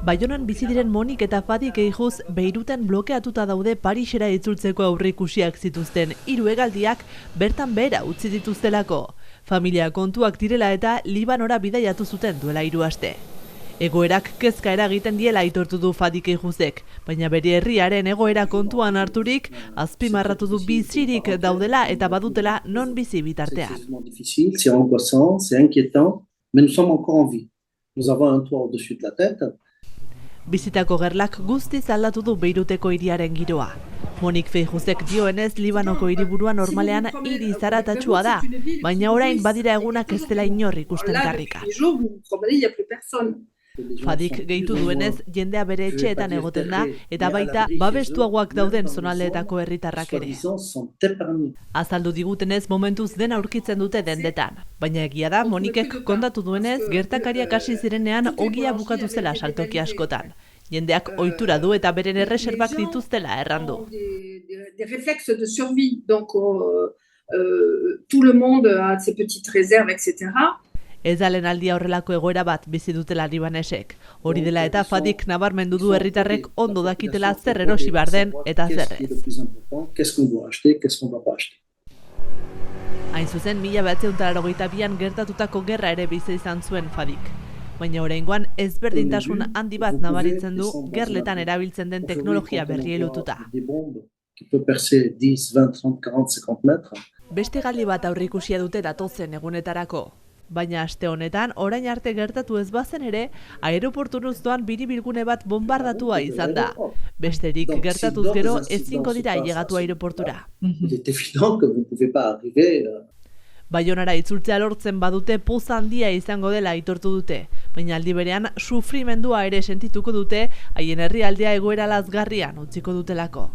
Baionan bizi diren Monik eta Fadik Eijuz Beiruten blokeatuta daude Parisera itzultzeko aurreikusiak zituzten 3 hegaldiak bertan behera utzi dituztelako. Familia kontuak direla eta Libanora bidaiatu zuten duela 3 aste. Egoerak kezka eragiten diela aitortu du Fadik Eijuzek, baina bere herriaren egoera kontuan harturik azpimarratu du bizirik daudela eta badutela non bizi bitartean. C'est angoissant, c'est inquiétant, mais nous sommes encore en vie. Nous avons un toit au-dessus de la tête. Bizitako gerlak guztiz aldatu du Beiruteko hiriaren giroa. Monik Feijuzek dioenez Libanoko hiriburua normalean hiri zaratatsua da, baina orain badira egunak ez dela inor ikusten karrikan. Fadik gehitu duenez jendea bere etxeetan egoten da eta baita babestuagoak dauden zonaldeetako herritarrak ere. Azaldu digutenez momentuz dena aurkitzen dute dendetan, baina egia da Monikek kontatu duenez gertakariak hasi zirenean ogia bukatu zela saltoki askotan. Jendeak ohitura du eta beren erreserbak dituztela errandu. Des réflexes de survie, donc tout le monde a ses petites réserves, etc. Ez da lehenaldia horrelako egoera bat bizi dutela libanesek. Hori dela eta Fadik nabarmendu du herritarrek ondo dakitela zer erosi behar den eta zer ez. Hain zuzen, 1982an gertatutako gerra ere bizi izan zuen Fadik. Baina oraingoan ezberdintasun handi bat nabaritzen du gerletan erabiltzen den teknologia berriei lotuta. Beste hegaldi bat aurreikusia dute datozen egunetarako. Baina aste honetan, orain arte gertatu ez bazen ere, aireporturuz doan biribilgune bat bombardatua izan da. Besterik gertatuz gero ezingo dira ailegatu aireportura. Baionara itzultzea lortzen badute poza handia izango dela aitortu dute, baina aldi berean sufrimendua ere sentituko dute haien herrialdea egoera lazgarrian utziko dutelako.